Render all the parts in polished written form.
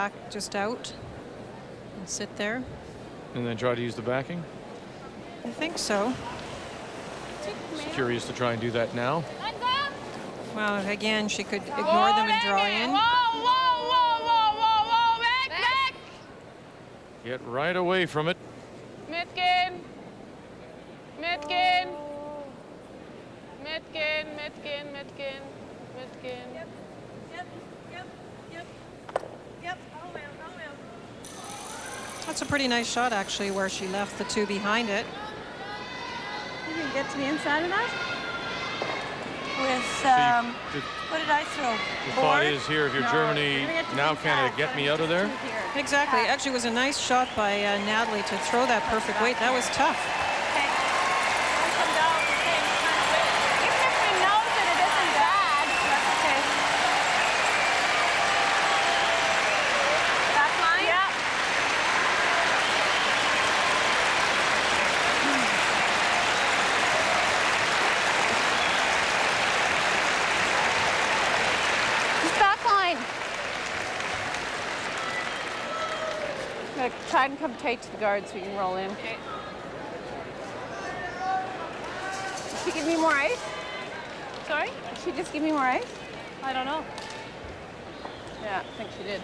back just out and sit there. And then try to use the backing? I think so. Just curious to try and do that now. Well, again, she could ignore them and draw in. Back. Get right away from it. Mitgen. That's a pretty nice shot, actually, where she left the two behind it. You can get to the inside of that? With, what did I throw? The thought is here, if you're Germany, now can it get me out of there? Exactly. Actually, it was a nice shot by Natalie to throw that perfect weight. That was tough. Try and come tight to the guard so you can roll in. Okay. Did she give me more ice? Sorry? Did she just give me more ice? I don't know. Yeah, I think she did.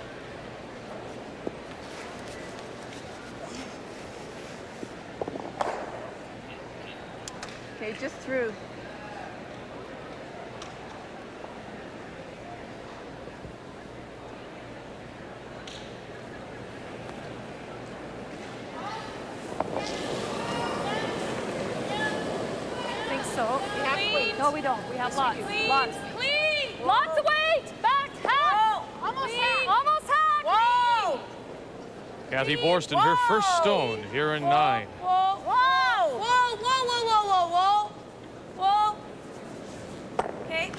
Okay, just through. No, we don't. We have lots. Lots. Clean. Lots of weight. Back. Hack. Almost hack. Almost hack. Whoa. Kathy Borst in her first stone here in 9. Whoa. Whoa. Whoa. Whoa. Whoa. Whoa. Whoa. Whoa. Okay.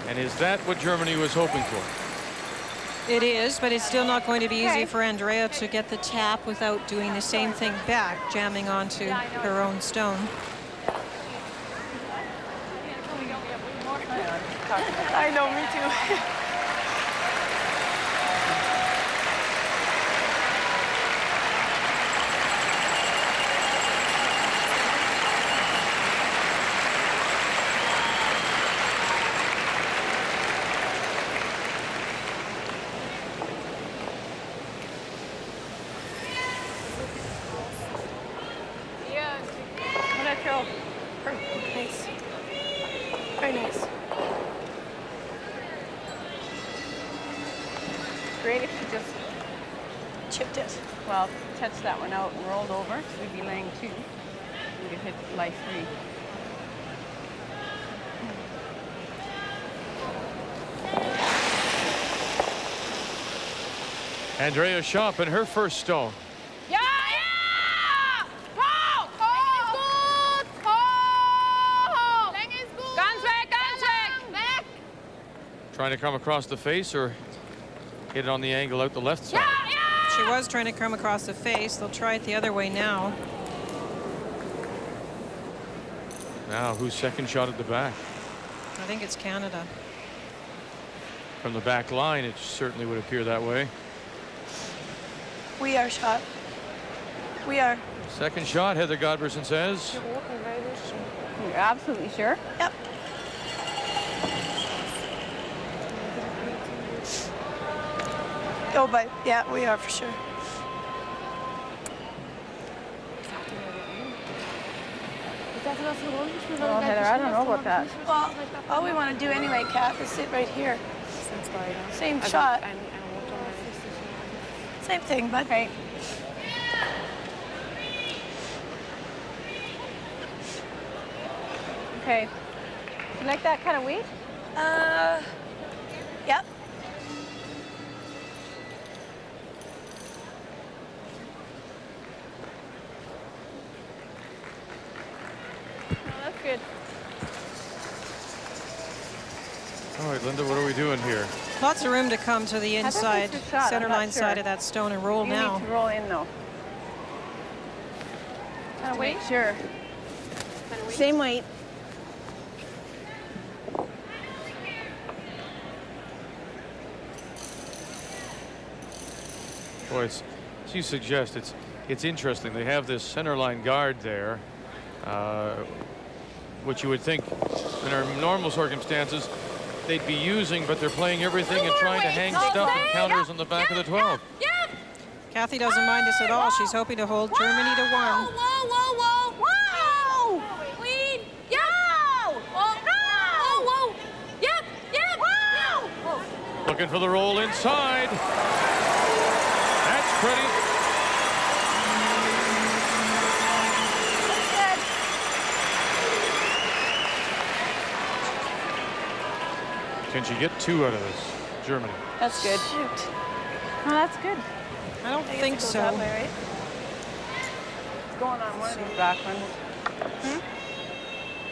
And is that what Germany was hoping for? It is, but it's still not going to be easy for Andrea to get the tap without doing the same thing back, jamming onto her own stone. I know, me too. Yeah. What did I throw? Nice. Very nice. Great if she just Chipped it. well, touched that one out and rolled over, so we'd be laying 2. We could hit life 3. Andrea Schöpp in her first stone. Yeah! Hoch! Hoch! Hoch! Länge ist gut! Ganz weg! Trying to come across the face or hit it on the angle out the left side. She was trying to come across the face. They'll try it the other way now. Now, who's second shot at the back? I think it's Canada. From the back line, it certainly would appear that way. We are shot. We are. Second shot, Heather Godberson says. You're absolutely sure? Yep. Oh, but yeah, we are for sure. Well, Heather, I don't know about that. Well, all we want to do anyway, Kath, is sit right here. Same shot. Same thing, but Okay. Okay. You like that kind of weight? yep. Oh, that's good. All right, Linda, what are we doing here? Lots of room to come to the inside, it's a shot, center I'm not line sure. side of that stone and roll You now. need to roll in, though. Kind of weight? Sure. Same weight. Boy, as you suggest, it's interesting. They have this center line guard there, which you would think in our normal circumstances they'd be using, but they're playing everything and trying to hang stuff and counters on the back of the 12. Kathy doesn't mind this at all. She's hoping to hold Germany to 1. Whoa, whoa, whoa, whoa! Clean! Yeah! Whoa, whoa, whoa! Yep, yep! Whoa! Looking for the roll inside. That's pretty. Can she get 2 out of this, Germany? That's good. Shoot. Oh, that's good. I don't think so. That way, right? It's going on one of these back ones.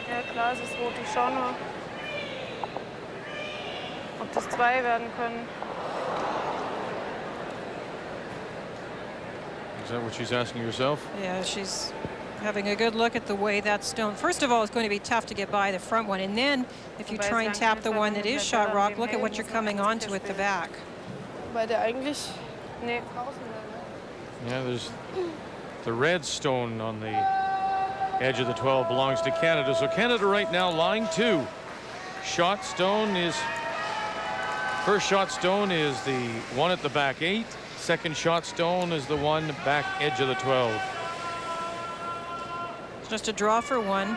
Ja, klar, es ist rot. Ich schau nur, ob das 2 werden können. Is that what she's asking herself? Yeah, she's having a good look at the way that stone. First of all, it's going to be tough to get by the front one. And then if you try and tap the one that is shot rock, look at what you're coming onto at the back. Weil der eigentlich... Nee, draußen dann, ne? Yeah, there's the red stone on the edge of the 12 belongs to Canada. So Canada right now line 2. Shot stone is... First shot stone is the one at the back 8. Second shot stone is the one back edge of the 12. Just a draw for 1.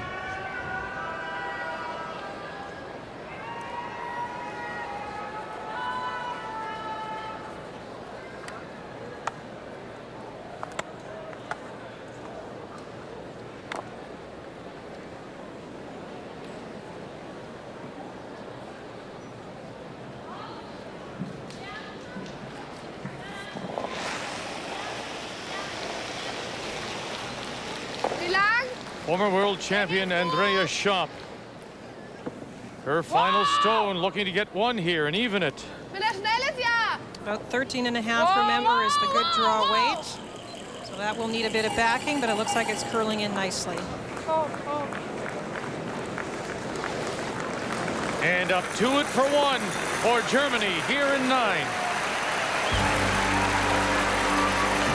Former world champion Andrea Schöpp. Her final stone, looking to get 1 here and even it. About 13 and a half, remember, is the good draw weight. So that will need a bit of backing, but it looks like it's curling in nicely. And up to it for 1 for Germany here in 9.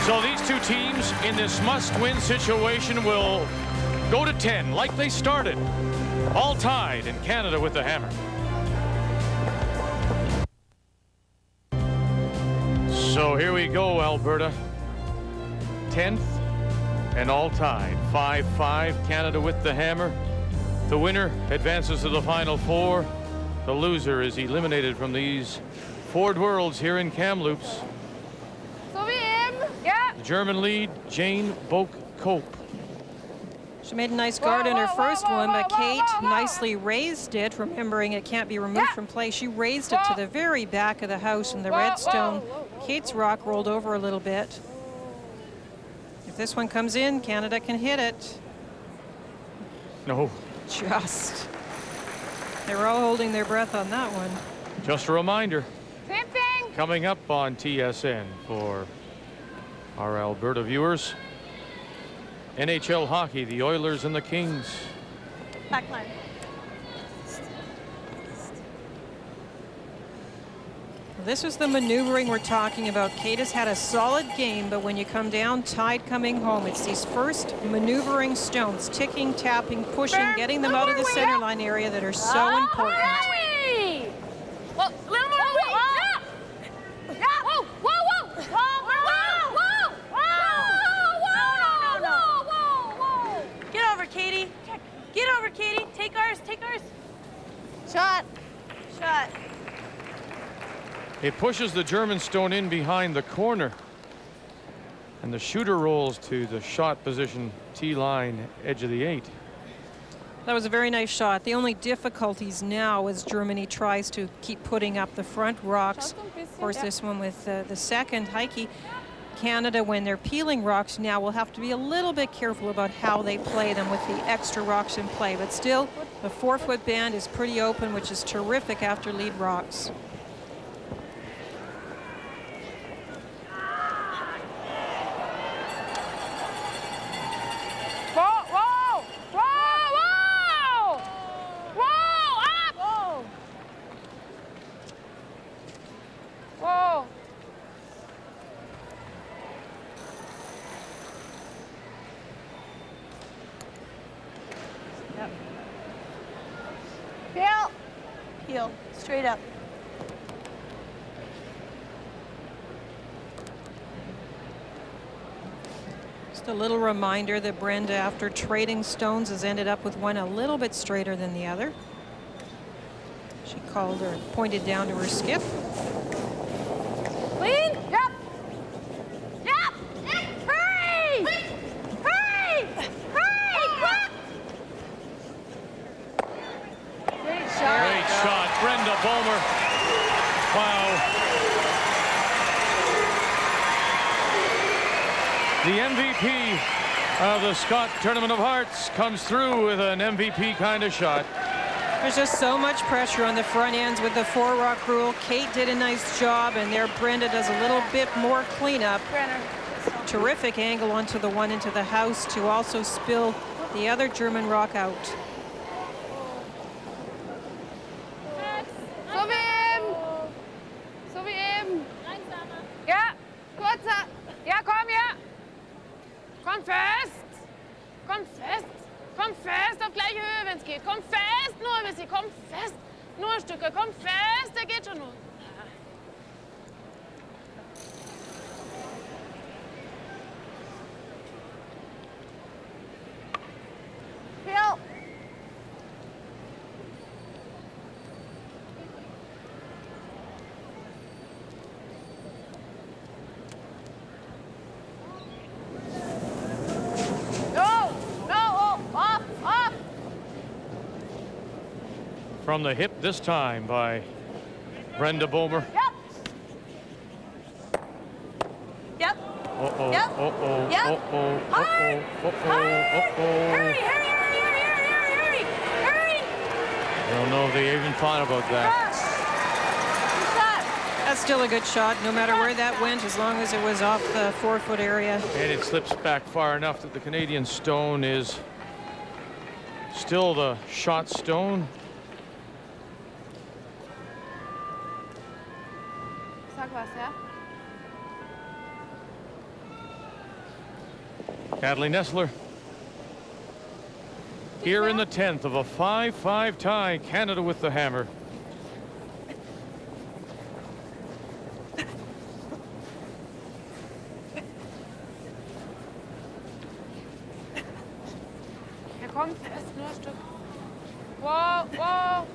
So these 2 teams in this must-win situation will go to 10 like they started. All tied, and Canada with the hammer. So here we go, Alberta. 10th and all tied. 5-5, Canada with the hammer. The winner advances to the Final 4. The loser is eliminated from these Ford Worlds here in Kamloops. The German lead, Jane Boak-Cope. She made a nice guard in her first one, but Kate nicely raised it, remembering it can't be removed from play. She raised it to the very back of the house, and the red stone, Kate's rock, rolled over a little bit. If this one comes in, Canada can hit it. No. Just. They were all holding their breath on that one. Just a reminder. Same thing. Coming up on TSN for our Alberta viewers. NHL hockey, the Oilers and the Kings. Backline. This was the maneuvering we're talking about. Kate has had a solid game, but when you come down tied coming home, it's these first maneuvering stones, ticking, tapping, pushing, getting them out of the center line area that are so important. Well, a little more weight. Yeah. Whoa, whoa, whoa. Whoa. Get over, Katie. Get over, Katie. Take ours. Take ours. Shot. Shot. It pushes the German stone in behind the corner. And the shooter rolls to the shot position, T-line, edge of the 8. That was a very nice shot. The only difficulties now as Germany tries to keep putting up the front rocks. Of course, this one with the second Heike. Canada, when they're peeling rocks now, will have to be a little bit careful about how they play them with the extra rocks in play. But still, the 4-foot band is pretty open, which is terrific after lead rocks. Heel, straight up. Just a little reminder that Brenda, after trading stones, has ended up with one a little bit straighter than the other. She called or pointed down to her skip. Lean. Yep. Yep. Hurry. Hurry. Hurry. Great shot. Great shot, Brenda Bulmer. Wow. The MVP of the Scott Tournament of Hearts comes through with an MVP kind of shot. There's just so much pressure on the front ends with the 4-rock rule. Kate did a nice job, and there Brenda does a little bit more cleanup. Brenner. Terrific angle onto the one into the house to also spill the other German rock out. So wie eben. So wie eben. Ja, kurzer. Ja, komm, ja. Komm fest. Komm fest. Komm fest auf gleiche Höhe, wenn es geht. Komm fest, nur ein bisschen. Komm fest. Nur ein Stück. Komm fest, der geht schon nur. Phil. From the hip this time by Brenda Bulmer. Yep. Yep. Uh-oh, Yep. uh-oh, Yep. uh-oh, Hard. uh-oh, uh-oh, Hurry, uh-oh. hurry, hurry, hurry, hurry, hurry, hurry. I don't know if they even thought about that. That's still a good shot, no matter where that went, as long as it was off the 4-foot area. And it slips back far enough that the Canadian stone is still the shot stone. Sag was, ja? Kathleen Nessler here in the 10th of a 5-5 tie. Canada with the hammer. Ja, komm fest, nur ein Stück. Wow, wow.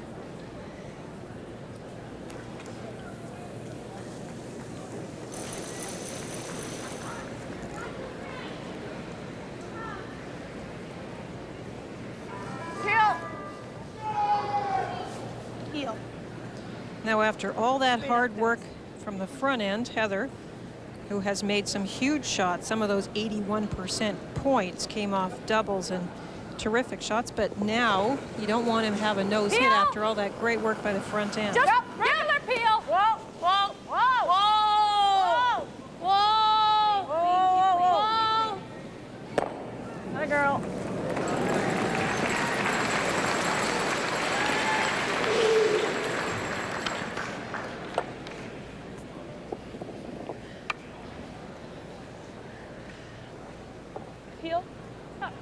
Heel. Now, after all that hard work from the front end, Heather, who has made some huge shots, some of those 81% points came off doubles and terrific shots, but now you don't want him to have a nose hit after all that great work by the front end. Yep, regular peel. Whoa, whoa, whoa, whoa, whoa, whoa, whoa, whoa. Hi, girl. Peel. Up.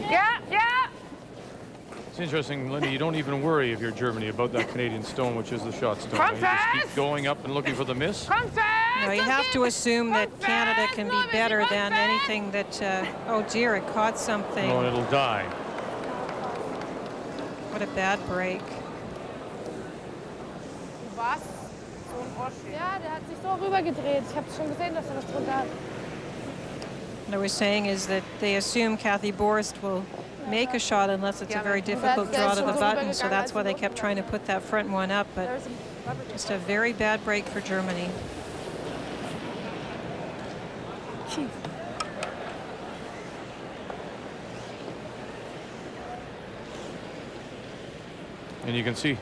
Yeah, yeah. It's interesting, Lindy, you don't even worry if you're Germany about that Canadian stone, which is the shot stone. Come You just keep fast. going up and looking for the miss. Come fast. No, you have to assume that Come Canada fast, can be Norman, better come than fast. anything that, oh dear, it caught something. Oh, and it'll die. What a bad break. Was? So ein Oschi. Ja, der hat sich so rübergedreht. Ich habe schon gesehen, dass er was drunter hat. What I was saying is that they assume Kathy Borst will make a shot unless it's a very difficult draw to the button, so that's why they kept trying to put that front one up, but just a very bad break for Germany. And you can see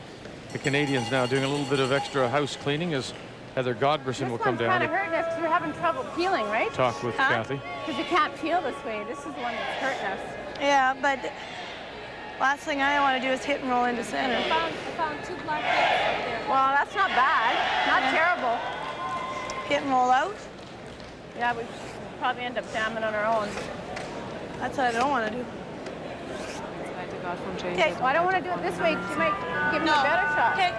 the Canadians now doing a little bit of extra house cleaning as Heather Godberson will come down This one's kind of to hurting us because we're having trouble peeling, right? talk with Kathy. Because you can't peel this way. This is the one that's hurting us. Yeah, but last thing I want to do is hit and roll into center. I found 2 black bits right there. Well, that's not bad. Not terrible. Hit and roll out. Yeah, probably end up jamming on our own. That's what I don't want to do. Okay, well, I don't want to do it this way. She might give me a better shot. Okay.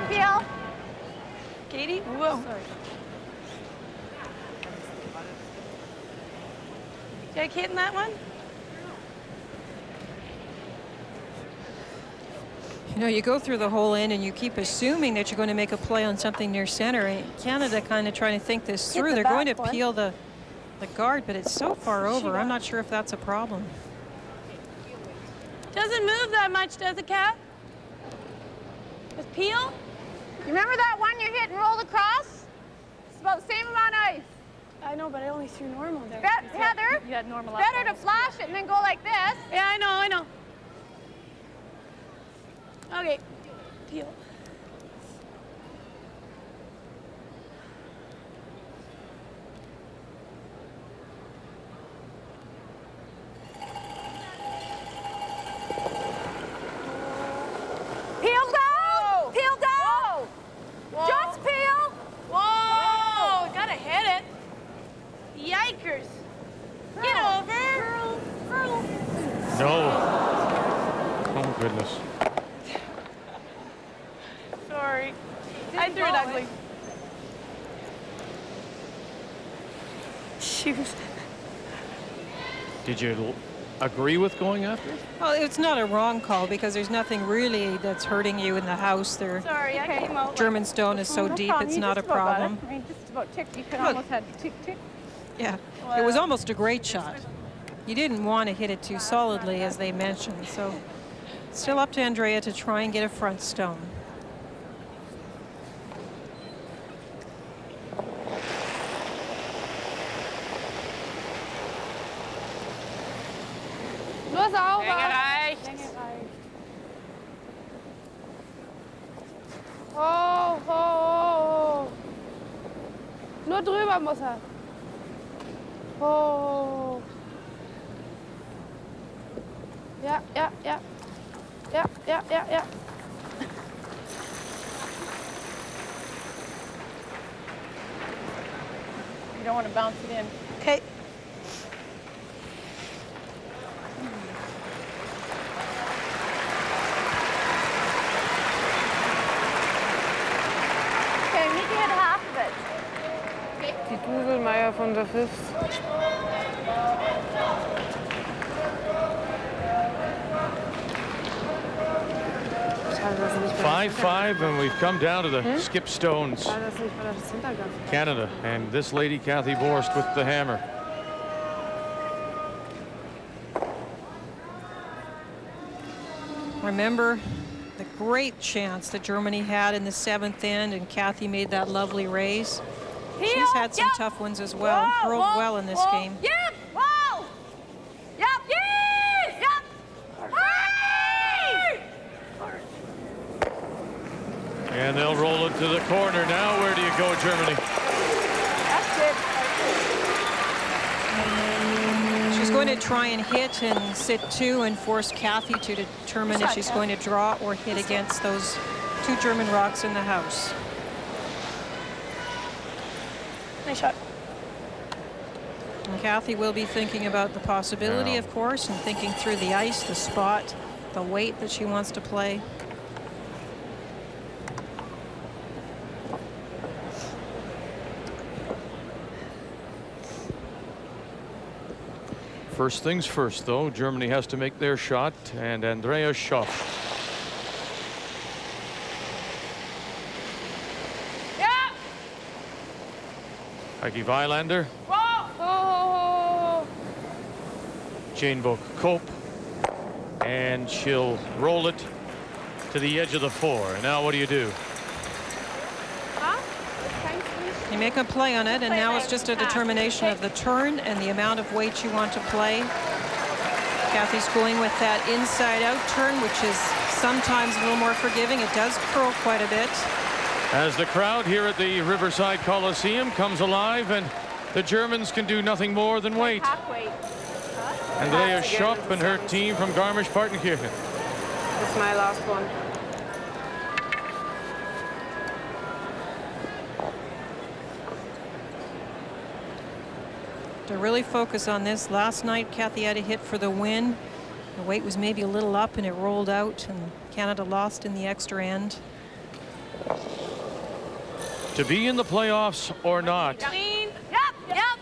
Peel. Katie? Whoa. Sorry. Did I hit in that one? You know, you go through the whole end and you keep assuming that you're going to make a play on something near center. And Canada kind of trying to think this Hit through. the They're going to back one. peel the guard, but it's so far over. I'm not sure if that's a problem. Doesn't move that much, does it, Kat? With peel? You remember that one you hit and rolled across? It's about the same amount of ice. I know, but I only threw normal there. Heather, You had normal. better to flash it and then go like this. Yeah, I know. Okay. Peel. Peel down. Peel down. Whoa. Just peel. Whoa! Gotta hit it. Yikers. Get over. No. Oh, goodness. Sorry. I threw it ugly. Shoot. Did you agree with going after it? Well, it's not a wrong call because there's nothing really that's hurting you in the house. Their Sorry, I came out. German stone is so No deep, problem. it's You not a just about got it. problem. I mean, just about ticked. You could Look. almost had tick. Yeah, it was almost a great shot. You didn't want to hit it too solidly, as they mentioned. So still up to Andrea to try and get a front stone. Nur sauber. Länge reicht. Länge reicht. Oh. Nur drüber muss er. Oh. Ja. You don't want to bounce it in. Okay. Okay, Niki had half of it. Die Duselmeier von der Fifth. 5-5, and we've come down to the skip stones. War das Hintergang? Canada, and this lady, Kathy Borst, with the hammer. Remember the great chance that Germany had in the 7th end, and Kathy made that lovely raise. She's had some tough ones as well. Hurled well in this game. Yep. Whoa. Yep. Yes. Yep. Hey! And they'll roll it to the corner now. Where do you go, Germany? That's it. She's going to try and hit and sit two and force Kathy to determine if she's going to draw or hit against those two German rocks in the house. Nice shot. And Kathy will be thinking about the possibility, of course, and thinking through the ice, the spot, the weight that she wants to play. First things first, though. Germany has to make their shot, and Andrea Schöpp. Yeah. Heike Weilander, Whoa. Jane Book Cope, and she'll roll it to the edge of the 4. And now what do you do? You make a play on it, and now it's just a determination of the turn and the amount of weight you want to play. Kathy's going with that inside-out turn, which is sometimes a little more forgiving. It does curl quite a bit. As the crowd here at the Riverside Coliseum comes alive, and the Germans can do nothing more than wait. Halfway. Andrea Schöpp and her team from Garmisch-Partenkirchen. It's my last one. to really focus on this. Last night, Kathy had a hit for the win. The weight was maybe a little up and it rolled out, and Canada lost in the extra end. To be in the playoffs or not. Clean. Yep.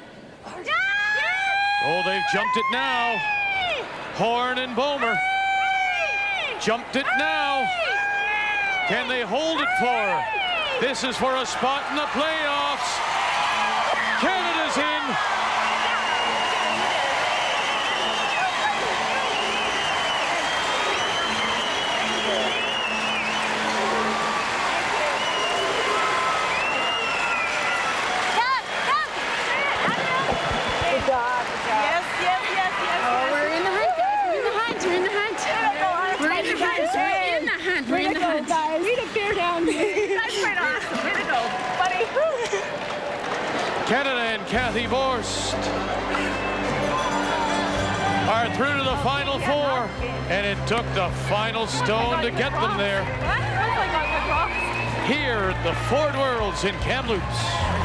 Oh, they've jumped it now. Horn and Bomer jumped it now. Can they hold it for? This is for a spot in the playoffs. Canada's in. Canada and Kathy Borst are through to the Final Four, and it took the final stone to get them there. Here at the Ford Worlds in Kamloops.